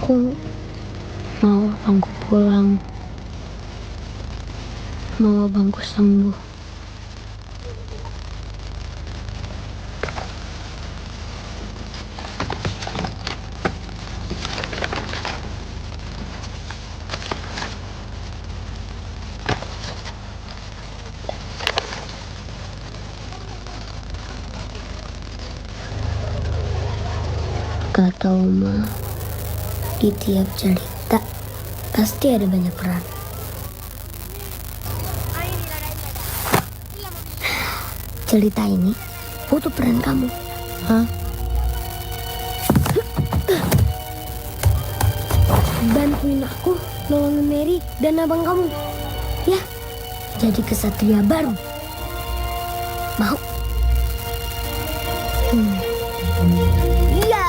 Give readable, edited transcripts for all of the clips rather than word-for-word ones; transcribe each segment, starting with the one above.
Aku mau abangku pulang, mau abangku sembuh. Kata Oma, di tiap cerita pasti ada banyak peran. Cerita ini butuh peran kamu. Hah? Bantuin aku nolongin Mary dan abang kamu. Ya, jadi kesatria baru. Mau? Iya.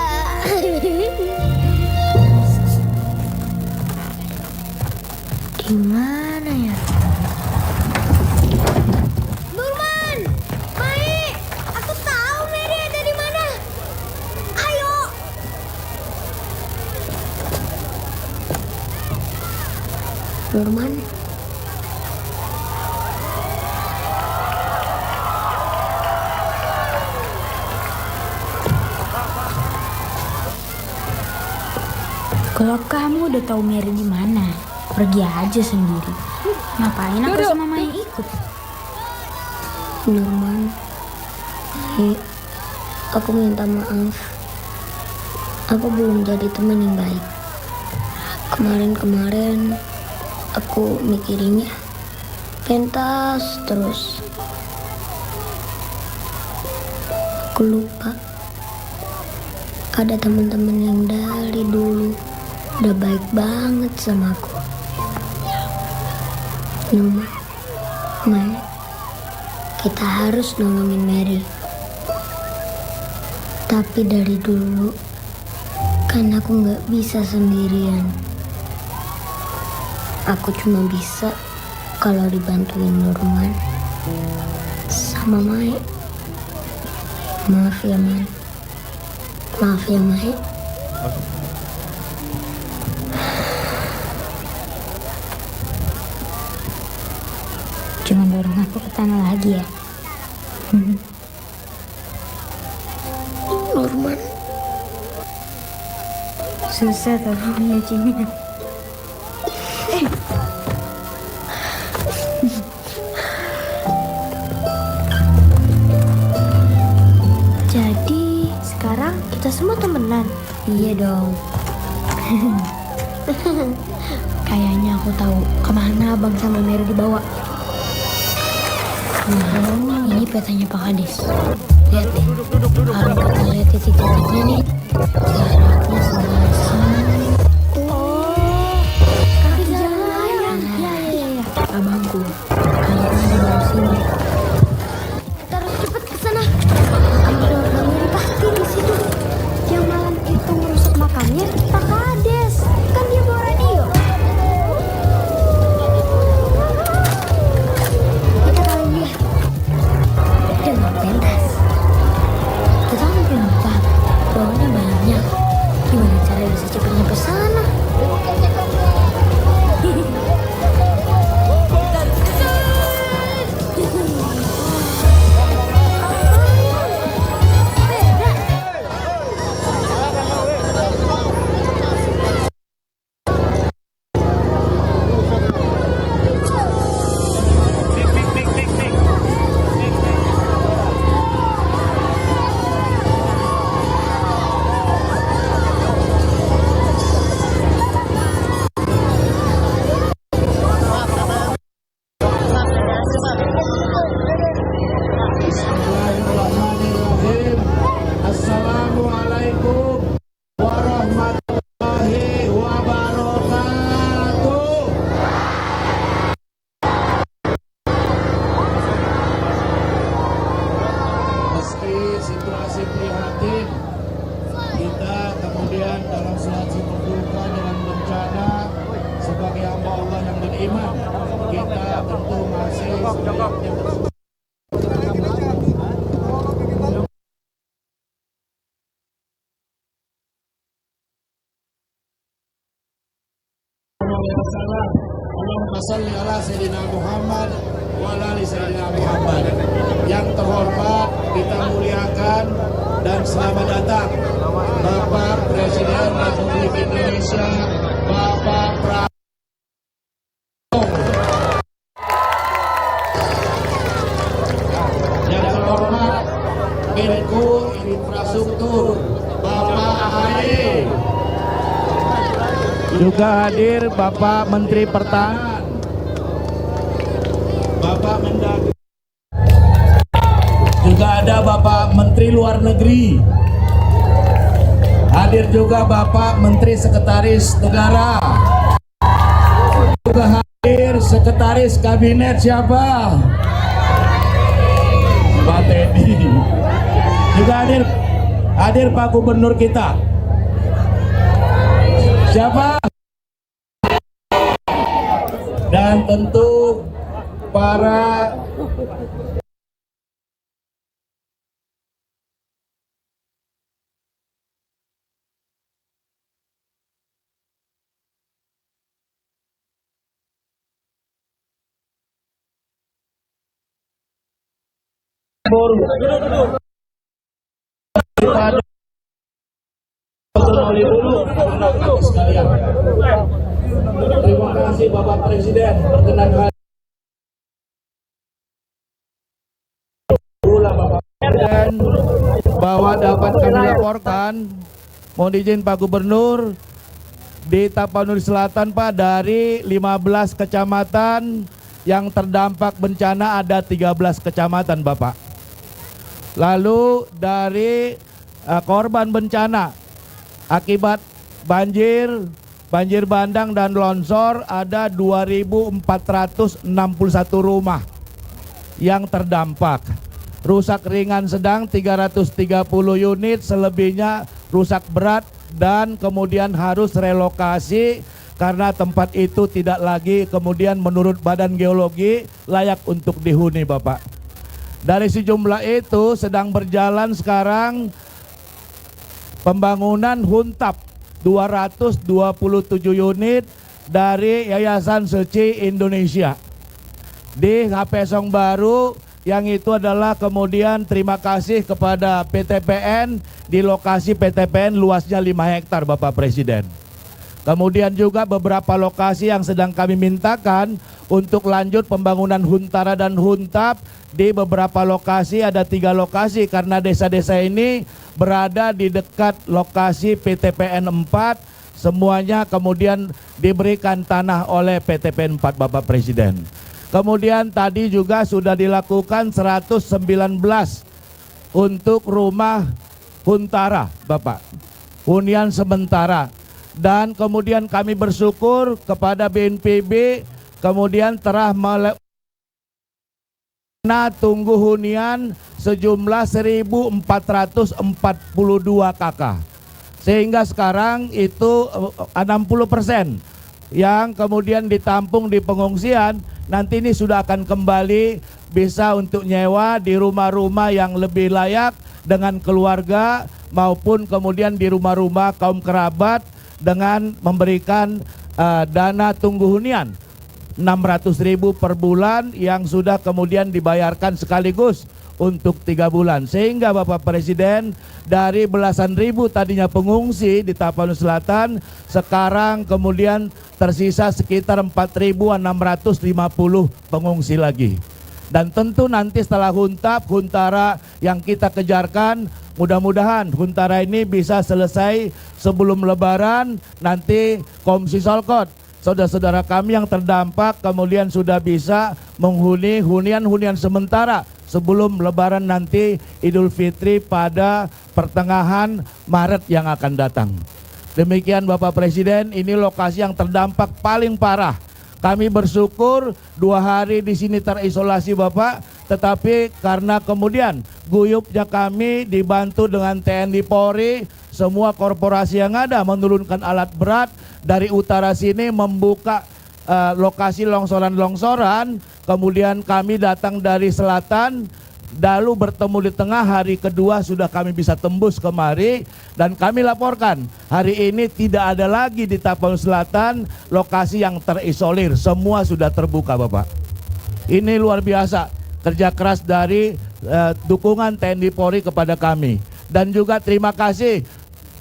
Di mana ya? Nurman, Mai, aku tahu Mary ada di mana. Ayo. Nurman. Kalau kamu udah tahu Mary di mana, pergi aja sendiri. Ngapain aku sama Maya ikut? Nurman, Mai, aku minta maaf. Aku belum jadi teman yang baik. Kemarin aku mikirinnya pentas terus. Aku lupa ada teman-teman yang dari dulu udah baik banget sama aku. Nurman, Mai, kita harus nolongin Mary. Tapi dari dulu kan aku gak bisa sendirian. Aku cuma bisa kalau dibantuin Nurman sama Mai. Maaf ya, Man. Maaf ya, Mai. Jangan dorong aku ke tanah lagi ya. Nurman, Susah tuh nyucinya. jadi sekarang kita semua temenan? Iya dong. Kayaknya aku tahu kemana abang sama Mary dibawa. Nah, ini petanya Pak Kades. Lihat deh, kalau kita lihat titik-titiknya nih, jaraknya sebelah sini. Oh, kaki jalan layang. Iya. Abangku, kayaknya di bawah sini. Kita harus cepet ke sana. Ada orang Mary pasti di situ. Yang malam itu merusak makamnya Pak Kades. Kan dia bawa radio. Kita kali dia dengan pentas. Kita kan lupa bawahnya banyak. Gimana cara wasallam. Allahumma salli ala Sayyidina Muhammad wa ala ali Sayyidina Muhammad. Yang terhormat, kita muliakan dan selamat datang Bapak Presiden Republik Indonesia, Bapak Prabowo. Yang terhormat, Menko Infrastruktur, Bapak AHY. Juga hadir Bapak Menteri Pertahanan, Bapak Mendagri. Juga ada Bapak Menteri Luar Negeri. Hadir juga Bapak Menteri Sekretaris Negara. Juga hadir Sekretaris Kabinet siapa? Pak Teddy. Juga hadir Pak Gubernur kita. Siapa? Dan tentu para sekalian. Terima kasih Bapak Presiden, perkenankan Bapak Presiden bahwa dapat kami laporkan, mohon izin Pak Gubernur, di Tapanuli Selatan Pak, dari 15 kecamatan yang terdampak bencana ada 13 kecamatan Bapak. Lalu dari korban bencana akibat banjir bandang dan longsor ada 2.461 rumah yang terdampak. Rusak ringan sedang 330 unit, selebihnya rusak berat dan kemudian harus relokasi karena tempat itu tidak lagi kemudian menurut Badan Geologi layak untuk dihuni Bapak. Dari sejumlah itu sedang berjalan sekarang pembangunan Huntap 227 unit dari Yayasan Suci Indonesia di HP Song Baru, yang itu adalah kemudian terima kasih kepada PTPN di lokasi PTPN luasnya 5 hektar Bapak Presiden. Kemudian juga beberapa lokasi yang sedang kami mintakan untuk lanjut pembangunan Huntara dan Huntap di beberapa lokasi, ada 3 lokasi karena desa-desa ini berada di dekat lokasi PTPN 4, semuanya kemudian diberikan tanah oleh PTPN 4 Bapak Presiden. Kemudian tadi juga sudah dilakukan 119 untuk rumah Huntara Bapak, hunian sementara. Dan kemudian kami bersyukur kepada BNPB kemudian telah tunggu hunian sejumlah 1.442 KK. Sehingga sekarang itu 60% yang kemudian ditampung di pengungsian, nanti ini sudah akan kembali bisa untuk nyewa di rumah-rumah yang lebih layak dengan keluarga maupun kemudian di rumah-rumah kaum kerabat dengan memberikan dana tunggu hunian 600.000 per bulan yang sudah kemudian dibayarkan sekaligus untuk 3 bulan. Sehingga Bapak Presiden dari belasan ribu tadinya pengungsi di Tapanuli Selatan sekarang kemudian tersisa sekitar 4.650 pengungsi lagi. Dan tentu nanti setelah Huntap, Huntara yang kita kejarkan, mudah-mudahan Huntara ini bisa selesai sebelum Lebaran. Nanti Komsi Solkot, saudara-saudara kami yang terdampak kemudian sudah bisa menghuni hunian sementara sebelum Lebaran nanti Idul Fitri pada pertengahan Maret yang akan datang. Demikian Bapak Presiden, ini lokasi yang terdampak paling parah. Kami bersyukur 2 hari di sini terisolasi Bapak, tetapi karena kemudian guyupnya kami dibantu dengan TNI Polri, semua korporasi yang ada menurunkan alat berat dari utara sini membuka lokasi longsoran-longsoran, kemudian kami datang dari selatan lalu bertemu di tengah, hari kedua sudah kami bisa tembus kemari dan kami laporkan hari ini tidak ada lagi di Tapanuli Selatan lokasi yang terisolir, semua sudah terbuka Bapak. Ini luar biasa kerja keras dari dukungan TNI Polri kepada kami. Dan juga terima kasih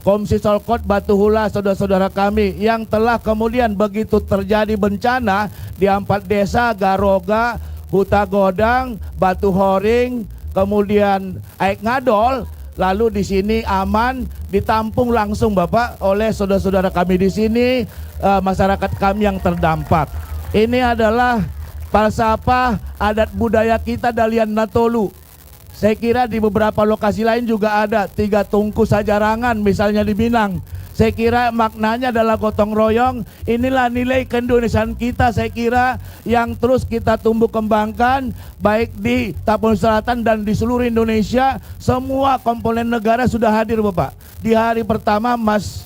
Komisi Solkot Batu Hula, saudara-saudara kami yang telah kemudian begitu terjadi bencana di 4 desa Garoga, Huta Godang, Batu Horing, kemudian Aik Ngadol, lalu di sini aman, ditampung langsung Bapak oleh saudara-saudara kami di sini, masyarakat kami yang terdampak. Ini adalah falsafah adat budaya kita Dalian Natolu. Saya kira di beberapa lokasi lain juga ada 3 tungku sajarangan misalnya di Minang. Saya kira maknanya adalah gotong royong. Inilah nilai keindonesiaan kita, saya kira yang terus kita tumbuh kembangkan baik di Tapanuli Selatan dan di seluruh Indonesia. Semua komponen negara sudah hadir Bapak. Di hari pertama Mas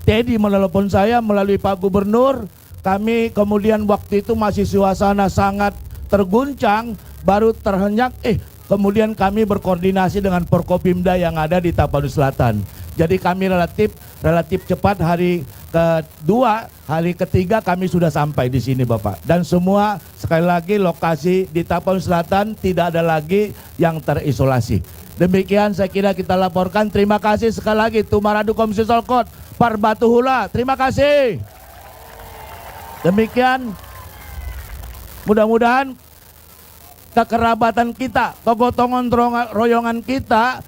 Teddy menelepon saya melalui Pak Gubernur. Kami kemudian waktu itu masih suasana sangat terguncang, baru terhenyak, kemudian kami berkoordinasi dengan Forkopimda yang ada di Tapanuli Selatan. Jadi kami relatif cepat, hari kedua, hari ketiga kami sudah sampai di sini Bapak. Dan semua sekali lagi lokasi di Tapanuli Selatan tidak ada lagi yang terisolasi. Demikian saya kira kita laporkan. Terima kasih sekali lagi Tumaradu Komisi Solkot, Par Batu Hula. Terima kasih. Demikian mudah-mudahan kekerabatan kita, kegotongan royongan kita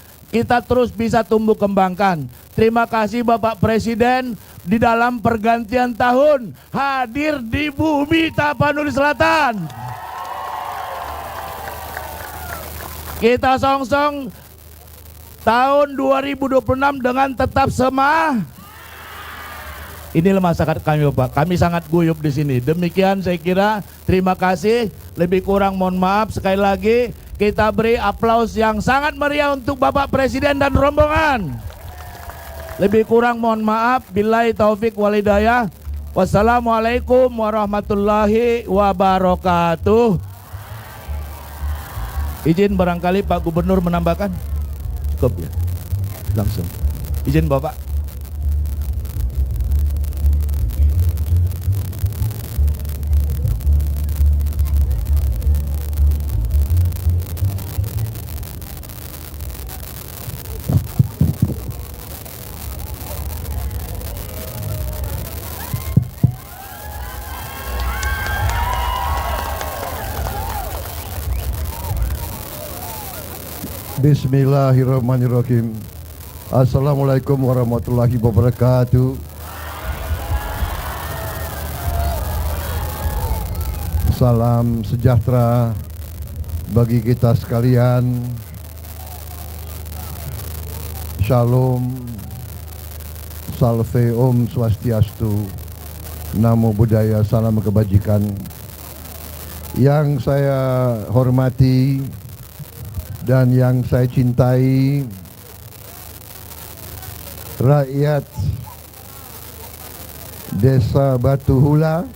terus bisa tumbuh kembangkan. Terima kasih Bapak Presiden di dalam pergantian tahun hadir di bumi Tapanuli Selatan. Kita songsong tahun 2026 dengan tetap semangat. Inilah masyarakat kami Bapak, kami sangat guyup di sini. Demikian saya kira, terima kasih. Lebih kurang mohon maaf, sekali lagi kita beri aplaus yang sangat meriah untuk Bapak Presiden dan rombongan. Lebih kurang mohon maaf, billahi taufik walhidayah. Wassalamualaikum warahmatullahi wabarakatuh. Izin barangkali Pak Gubernur menambahkan. Cukup ya, langsung. Izin Bapak. Bismillahirrahmanirrahim. Assalamualaikum warahmatullahi wabarakatuh. Salam sejahtera bagi kita sekalian. Shalom, Salve Om Swastiastu, Namo Buddhaya, salam kebajikan. Yang saya hormati dan yang saya cintai, rakyat Desa Batu Hula,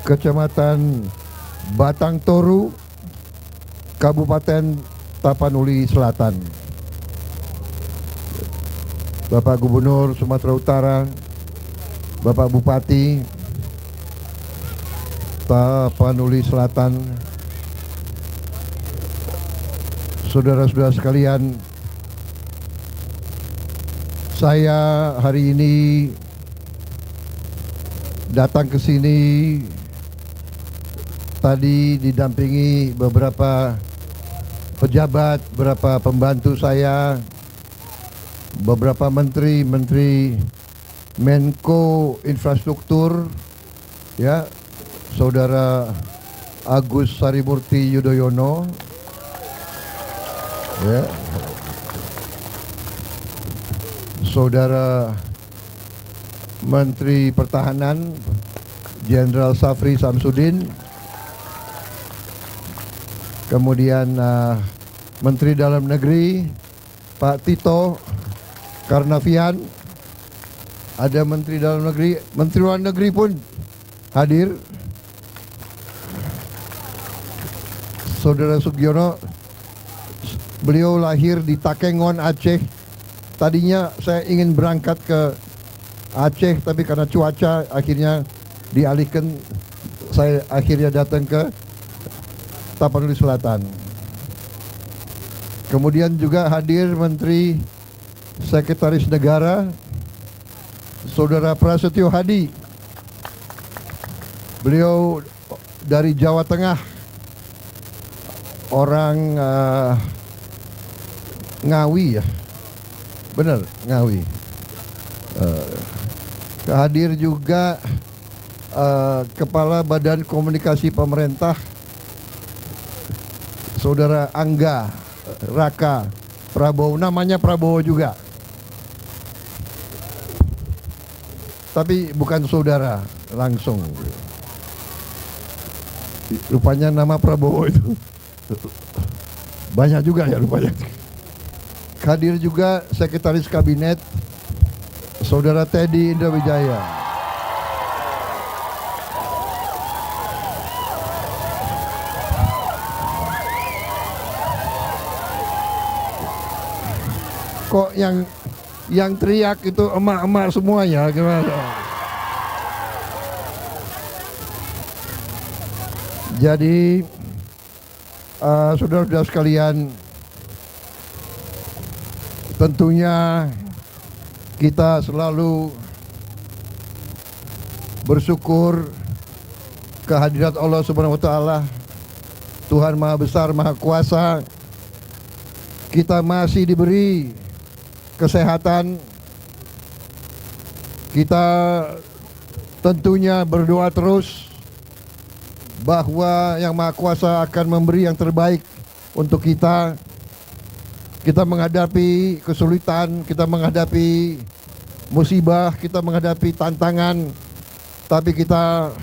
Kecamatan Batang Toru, Kabupaten Tapanuli Selatan. Bapak Gubernur Sumatera Utara, Bapak Bupati Tapanuli Selatan, saudara-saudara sekalian, saya hari ini datang ke sini tadi didampingi beberapa pejabat, beberapa pembantu saya, beberapa menteri Menko Infrastruktur, ya, Saudara Agus Harimurti Yudhoyono, ya, Saudara Menteri Pertahanan Jenderal Safri Samsudin, kemudian Menteri Dalam Negeri Pak Tito Karnavian, ada Menteri Dalam Negeri, Menteri Luar Negeri pun hadir. Saudara Sugiono, beliau lahir di Takengon, Aceh. Tadinya saya ingin berangkat ke Aceh, tapi karena cuaca akhirnya dialihkan. Saya akhirnya datang ke Tapanuli Selatan. Kemudian juga hadir Menteri Sekretaris Negara, Saudara Prasetyo Hadi. Beliau dari Jawa Tengah, orang Ngawi ya, benar Ngawi. Hadir juga Kepala Badan Komunikasi Pemerintah, Saudara Angga Raka Prabowo, namanya Prabowo juga, tapi bukan saudara langsung. Rupanya nama Prabowo itu banyak juga ya rupanya. Hadir juga Sekretaris Kabinet, Saudara Teddy Indrawijaya. Kok yang teriak itu emak-emak semuanya gimana? Jadi saudara-saudara sekalian, tentunya kita selalu bersyukur kehadirat Allah Subhanahu wa taala, Tuhan Maha Besar, Maha Kuasa. Kita masih diberi kesehatan. Kita tentunya berdoa terus bahwa Yang Maha Kuasa akan memberi yang terbaik untuk kita. Kita menghadapi kesulitan, kita menghadapi musibah, kita menghadapi tantangan, tapi kita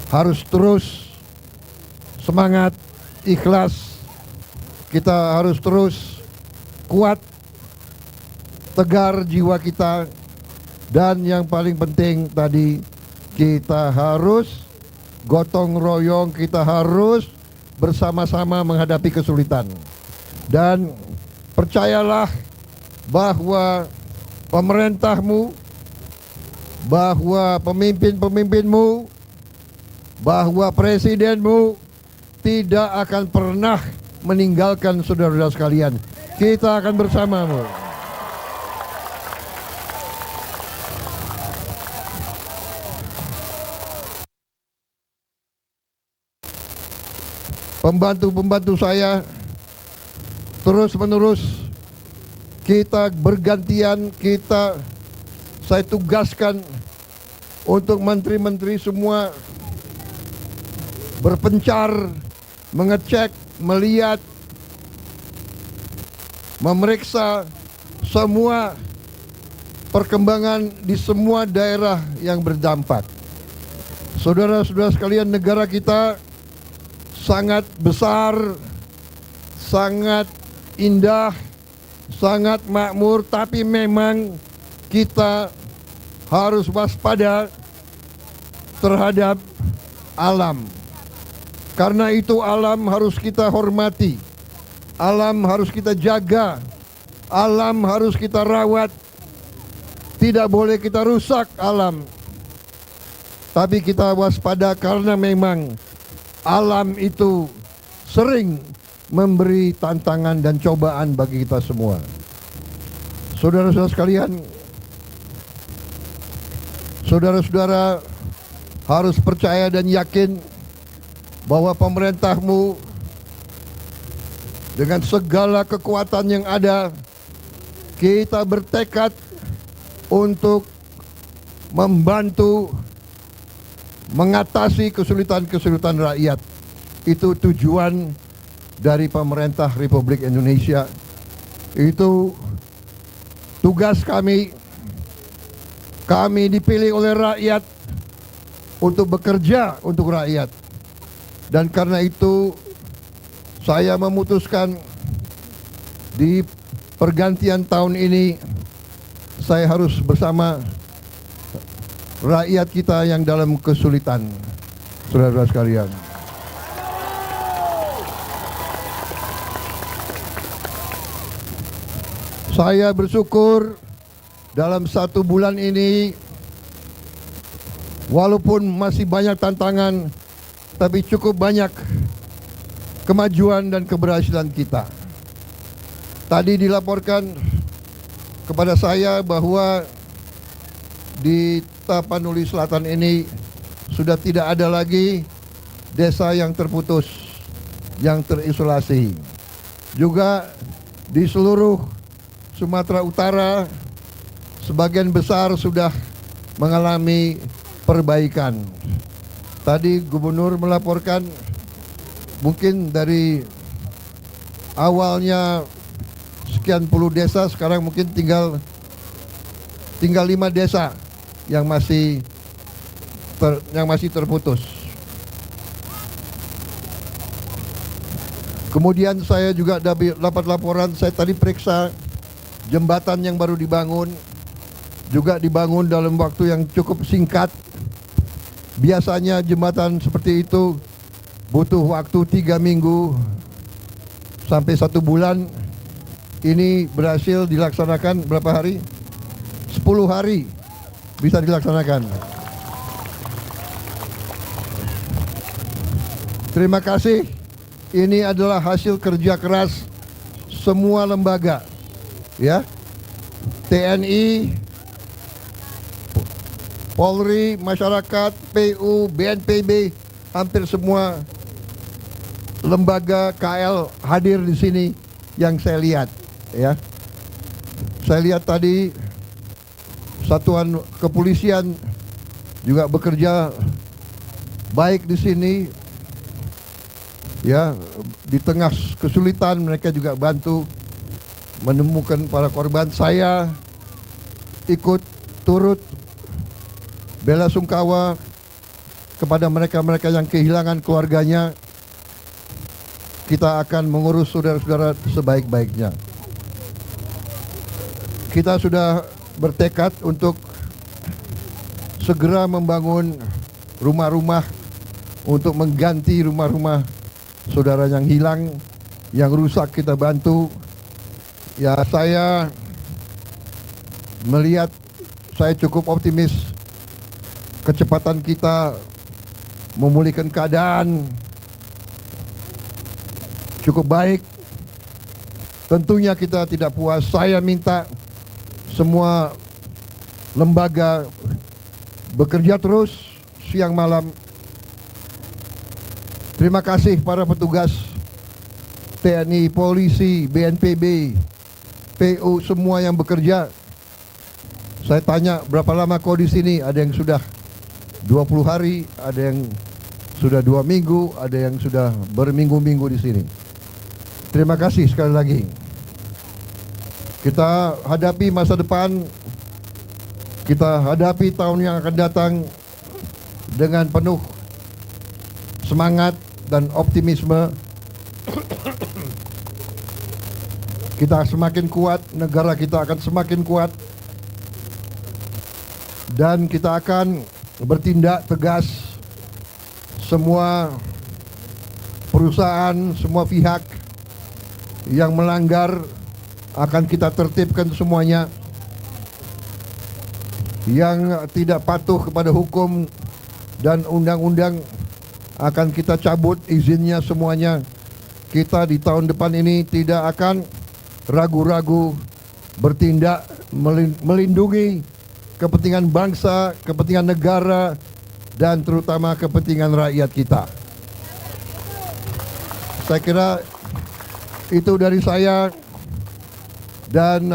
harus terus semangat, ikhlas. Kita harus terus kuat, tegar jiwa kita, dan yang paling penting tadi, kita harus gotong royong, kita harus bersama-sama menghadapi kesulitan. Dan percayalah bahwa pemerintahmu, bahwa pemimpin-pemimpinmu, bahwa presidenmu tidak akan pernah meninggalkan saudara-saudara sekalian. Kita akan bersamamu. Pembantu-pembantu saya terus-menerus kita bergantian, saya tugaskan untuk menteri-menteri semua berpencar, mengecek, melihat, memeriksa semua perkembangan di semua daerah yang berdampak. Saudara-saudara sekalian, negara kita sangat besar, sangat indah, sangat makmur, tapi memang kita harus waspada terhadap alam. Karena itu alam harus kita hormati, alam harus kita jaga, alam harus kita rawat. Tidak boleh kita rusak alam, tapi kita waspada karena memang alam itu sering memberi tantangan dan cobaan bagi kita semua. Saudara-saudara sekalian, saudara-saudara harus percaya dan yakin bahwa pemerintahmu dengan segala kekuatan yang ada, kita bertekad untuk membantu mengatasi kesulitan-kesulitan rakyat. Itu tujuan dari pemerintah Republik Indonesia. Itu tugas kami. Kami dipilih oleh rakyat untuk bekerja untuk rakyat. Dan karena itu saya memutuskan di pergantian tahun ini saya harus bersama rakyat kita yang dalam kesulitan. Saudara-saudara sekalian, Saya bersyukur dalam 1 bulan ini, walaupun masih banyak tantangan, tapi cukup banyak kemajuan dan keberhasilan kita. Tadi dilaporkan kepada saya bahwa di Tapanuli Selatan ini sudah tidak ada lagi desa yang terputus, yang terisolasi. Juga di seluruh Sumatera Utara sebagian besar sudah mengalami perbaikan. Tadi gubernur melaporkan mungkin dari awalnya sekian puluh desa, sekarang mungkin tinggal 5 desa yang masih terputus. Kemudian saya juga dapat laporan, saya tadi periksa jembatan yang baru dibangun, juga dibangun dalam waktu yang cukup singkat. Biasanya jembatan seperti itu butuh waktu 3 minggu sampai 1 bulan. Ini berhasil dilaksanakan berapa hari? 10 hari bisa dilaksanakan. Terima kasih. Ini adalah hasil kerja keras semua lembaga, ya, TNI, Polri, masyarakat, PU, BNPB, hampir semua lembaga KL hadir di sini yang saya lihat, ya. Saya lihat tadi satuan kepolisian juga bekerja baik di sini. Ya, di tengah kesulitan mereka juga bantu menemukan para korban. Saya ikut turut bela sungkawa kepada mereka-mereka yang kehilangan keluarganya. Kita akan mengurus saudara-saudara sebaik-baiknya. Kita sudah bertekad untuk segera membangun rumah-rumah untuk mengganti rumah-rumah saudara yang hilang, yang rusak kita bantu. Ya, saya melihat, saya cukup optimis kecepatan kita memulihkan keadaan cukup baik. Tentunya kita tidak puas. Saya minta semua lembaga bekerja terus siang malam. Terima kasih para petugas TNI, polisi, BNPB, PU, semua yang bekerja. Saya tanya berapa lama kau di sini? Ada yang sudah 20 hari, ada yang sudah 2 minggu, ada yang sudah berminggu-minggu di sini. Terima kasih sekali lagi. Kita hadapi masa depan, kita hadapi tahun yang akan datang dengan penuh semangat dan optimisme. Kita semakin kuat, negara kita akan semakin kuat, dan kita akan bertindak tegas. Semua perusahaan, semua pihak yang melanggar akan kita tertibkan semuanya. Yang tidak patuh kepada hukum dan undang-undang akan kita cabut izinnya semuanya. Kita di tahun depan ini tidak akan ragu-ragu bertindak melindungi kepentingan bangsa, kepentingan negara, dan terutama kepentingan rakyat kita. Saya kira itu dari saya. Dan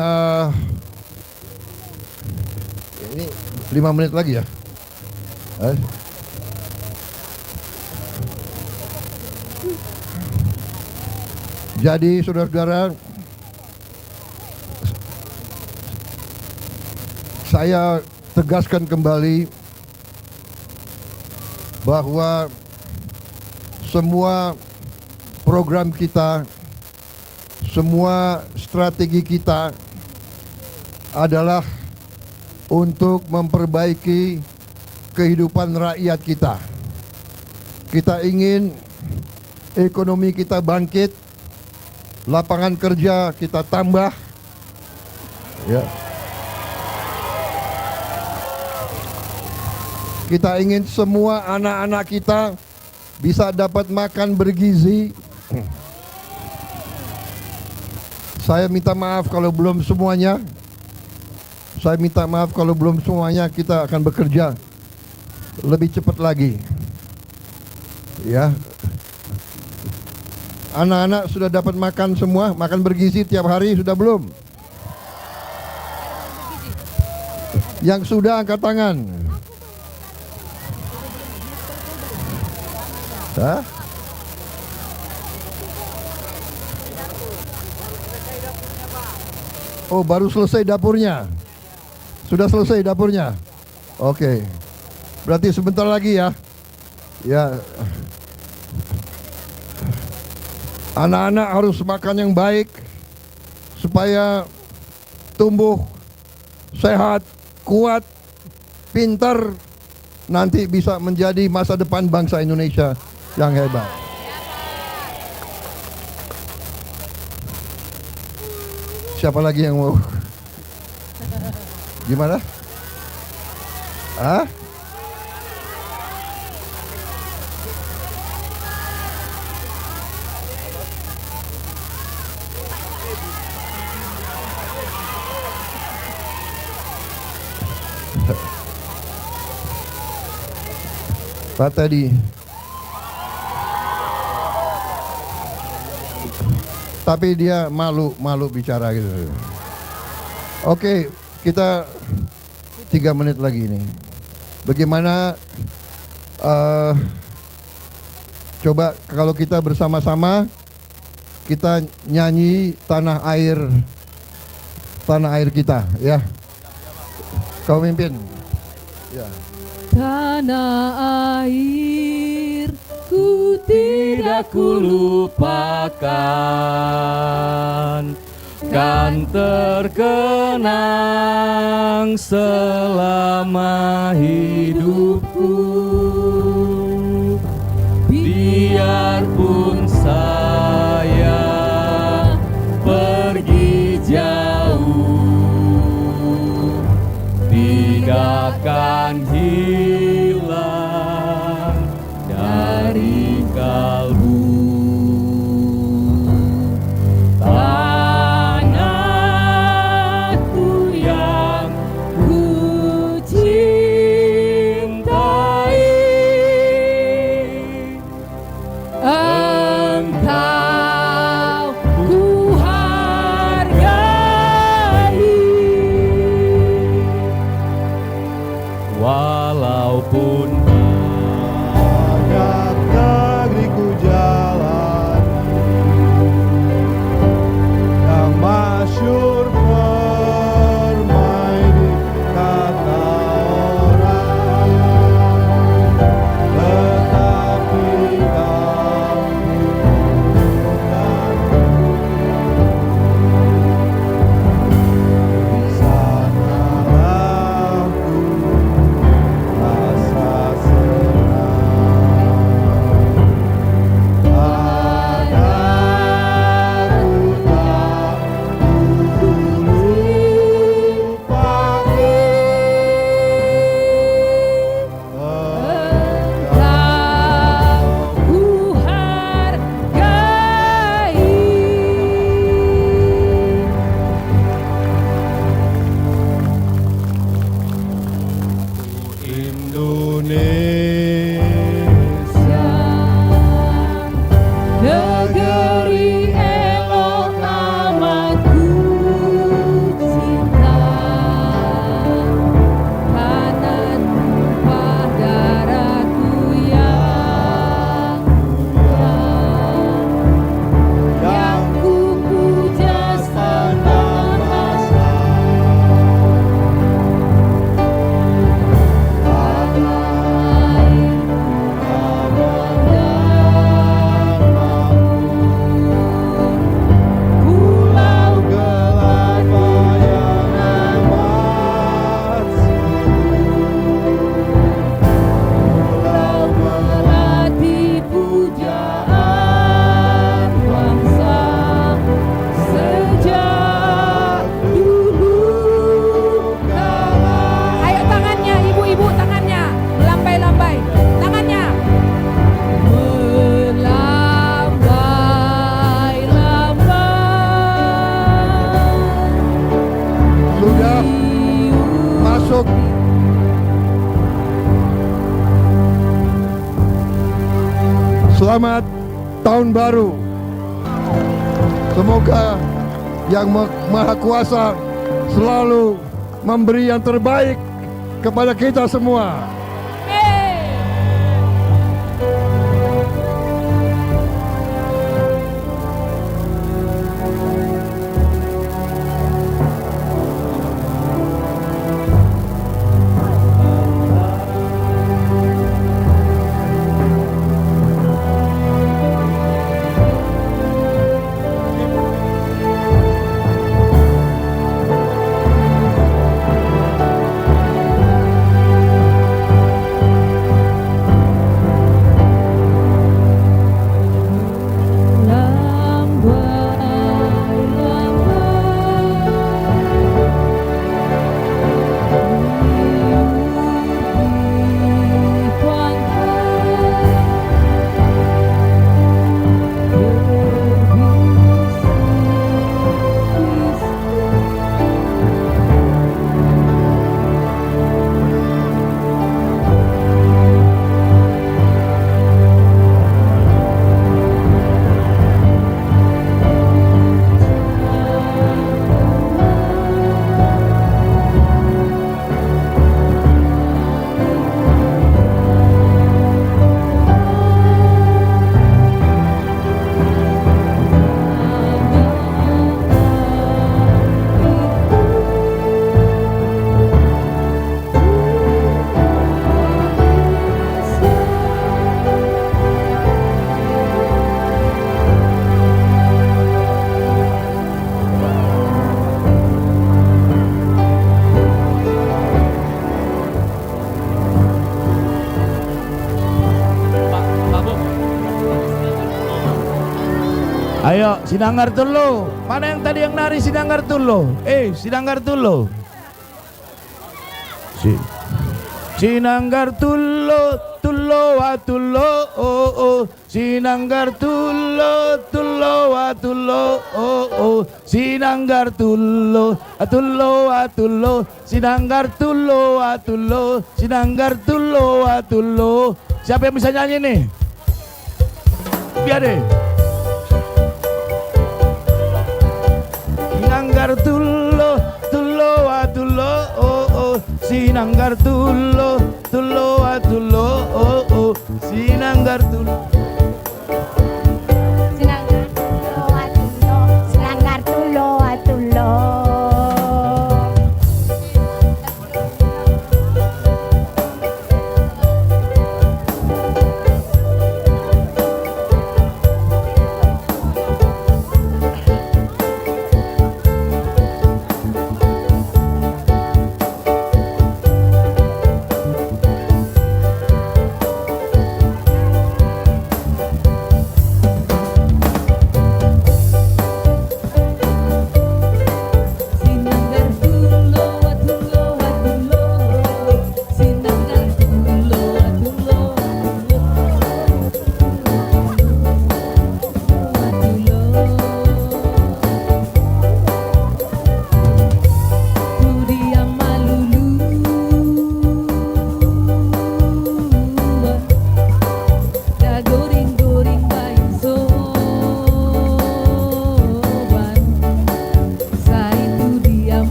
ini 5 menit lagi ya. Jadi saudara-saudara, saya tegaskan kembali bahwa semua program kita, semua strategi kita adalah untuk memperbaiki kehidupan rakyat kita. Kita ingin ekonomi kita bangkit, lapangan kerja kita tambah, Ya. Kita ingin semua anak-anak kita bisa dapat makan bergizi. Saya minta maaf kalau belum semuanya. Saya minta maaf kalau belum semuanya. Kita akan bekerja lebih cepat lagi. Ya. Anak-anak sudah dapat makan semua, makan bergizi tiap hari sudah belum? Yang sudah angkat tangan. Hah? Oh, baru selesai dapurnya. Sudah selesai dapurnya. Oke. Berarti sebentar lagi ya. Ya. Anak-anak harus makan yang baik supaya tumbuh sehat, kuat, pintar, nanti bisa menjadi masa depan bangsa Indonesia yang hebat. Siapa lagi yang mau? Gimana? Hah? Pak tadi. Tapi dia malu bicara gitu. Oke, kita 3 menit lagi nih. Bagaimana coba kalau kita bersama-sama kita nyanyi tanah air kita, ya. Kau mimpin. Ya. Tanah air ku tidak kulupakan, kan terkenang selama hidupku. Biarpun saya pergi jauh, tidak akan hilang dari kalbu. Tanahku yang ku cintai, engkau ku hargai. Walaupun banyak negeri ku jalani, yang masyhur permai di kata orang, tetapi kami bukan di sanalah ku rasa senang. Anakku tak kulupakan, ku hargai. Indonesia, Negeri elok amat ku cinta, karena tumpah darahku yang mulia, yang ku puja sepanjang masa. tanah duduk. Selamat Tahun Baru. Semoga Yang Maha Kuasa selalu memberi yang terbaik kepada kita semua. Ayo, Sinanggar Tulo. Mana yang tadi yang nari Sinanggar Tulo? Sinanggar Tulo. Sinanggar Tulo, Tulo wa Tulo, oh oh. Sinanggar Tulo, Tulo wa Tulo, oh oh. Sinanggar Tulo, Tulo wa Tulo. Sinanggar Tulo wa Tulo. Sinanggar Tulo wa Tulo. Siapa yang bisa nyanyi nih? Biar deh. Sinanggar Tulo, Tulo wa Tulo, oh oh. Sinanggar Tulo, Tulo wa Tulo, oh oh. Sinanggar Tulo. Sinanggar Tulo wa Tulo, Sinanggar Tulo wa Tulo.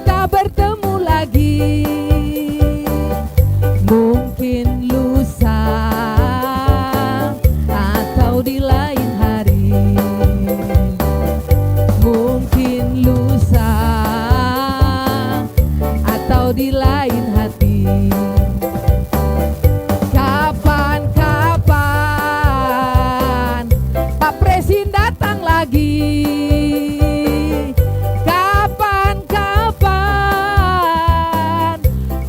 kita bertemu lagi. Mungkin lusa atau di lain hari. Mungkin lusa atau di lain hati. Kapan-kapan Pak Presiden datang lagi. Kapan-kapan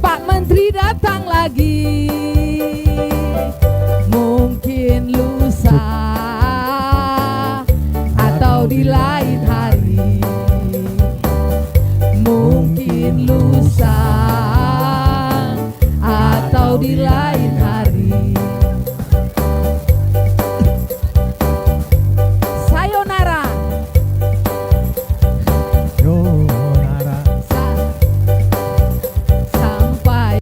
Pak Menteri datang lagi. Mungkin lusa atau di lain hari. Mungkin lusa atau di lain hari. Sayonara. Sampai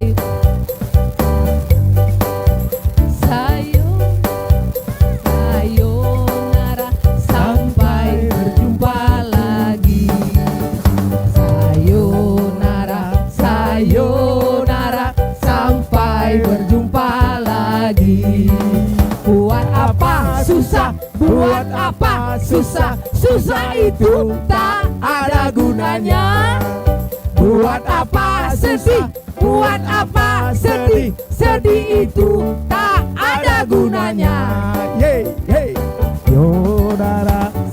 sayonara, sampai berjumpa lagi. Sayonara, sayonara, sampai berjumpa lagi. Buat apa susah, buat apa susah, susah itu tak ada gunanya. Buat apa sedih, buat apa sedih, sedih itu tak ada gunanya.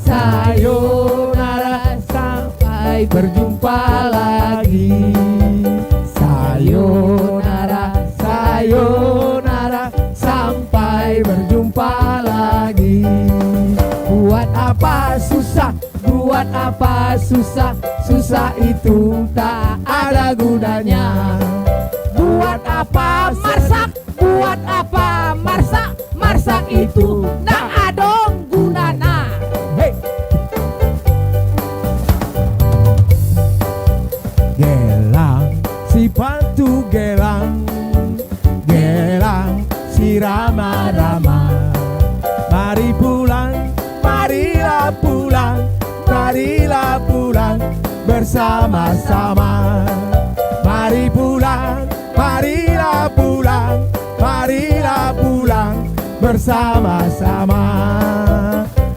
Sayonara, sampai berjumpa lagi. Sayonara, sayonara, sampai berjumpa lagi. Buat apa susah, buat apa susah, susah itu tak ada gunanya. Buat apa marsak, buat apa marsak, marsak itu tak ada gunanya. Gelang si Patu gelang, gelang si Rama-Rama. Mari pulang, marilah pulang, marilah pulang bersama-sama. Mari pulang, marilah pulang, marilah pulang bersama-sama.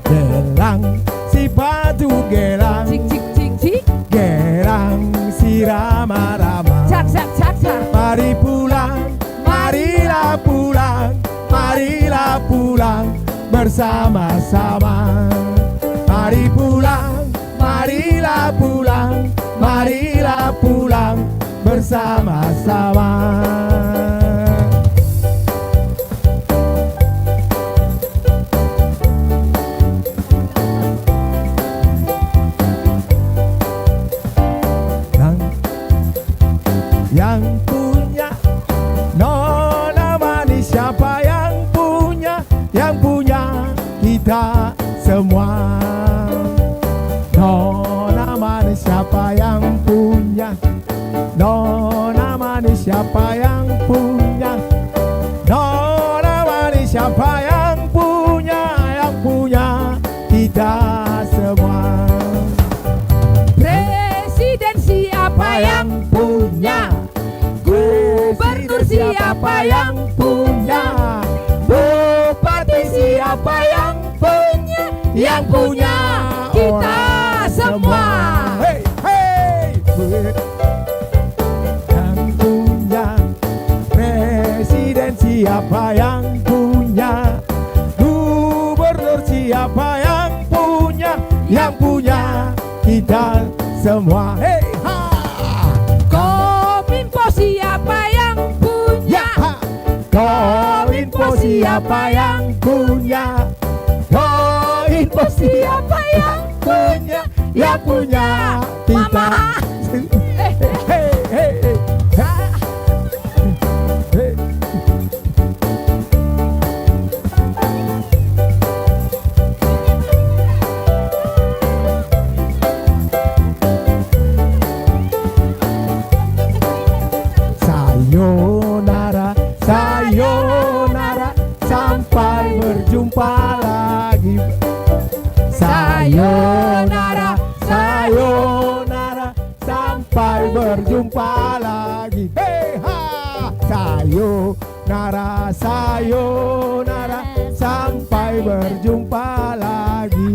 Gelang si Patu gelang, Cik cik cik cik, gelang si Rama-Rama. cak cak cak cak. Mari pulang, marilah pulang, marilah pulang bersama-sama. Mari pulang, marilah pulang, marilah pulang bersama-sama. Yang punya nona manis, siapa yang punya? Yang punya kita semua. Nona manis, siapa yang punya? Nona manis, siapa yang punya? Nona manis, siapa yang punya? Yang punya kita semua. Presiden siapa yang punya? Gubernur siapa yang punya? Bupati siapa yang punya? Yang punya kita semua. Hey, hey. Yang punya presiden siapa yang punya? Gubernur siapa yang punya? Yang punya kita semua. Hey, ha. Kominfo siapa yang punya? Ha. Kominfo siapa yang punya? Kominfo siapa yang punya? Yang punya kita. Mama. Hey, hey, hey, hey. Hey. Sayonara, sayonara, sampai berjumpa lagi. Sayonara, sayonara, sampai berjumpa lagi. Hey ha, sayonara, sayonara, sampai berjumpa lagi.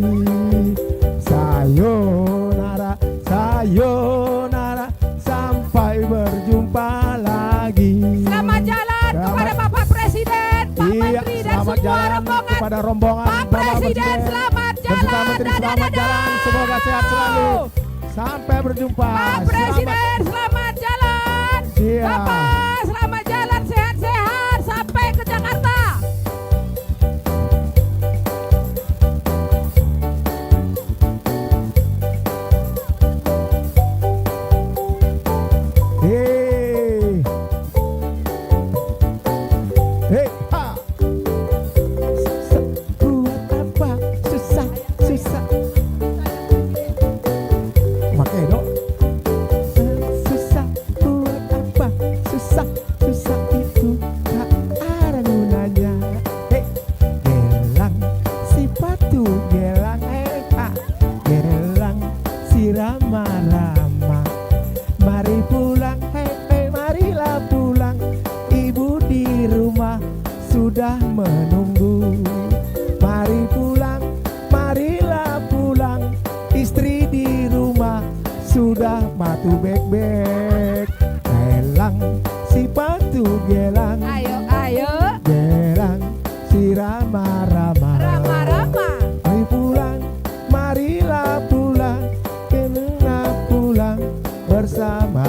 Sayonara, sayonara, sampai berjumpa lagi. Selamat jalan kepada Bapak Presiden, Pak Menteri dan selamat semua jalan rombongan. kepada rombongan Pak Presiden selamat dan semua jalan. menteri selamat jalan, semoga sehat selalu. Sampai berjumpa. Pak Presiden selamat jalan. Siap. Bapak selamat jalan, sehat-sehat sampai ke Jakarta. Hei, hei, ha. Buat apa susah, susah. Pakai dong. Susah buat apa? Susah, susah itu tak ada gunanya. Hei, gelang si patu, gelang ha. Gelang si rama-rama. Mari pulang, hei, hei, marilah pulang. Ibu di rumah sudah menunggu. Mari pulang, marilah pulang. Istri di rumah sudah batu bek-bek. Gelang si batu, gelang, Ayo, ayo, gelang si rama-rama. Rama-Rama. Mari pulang, marilah pulang. Kena pulang bersama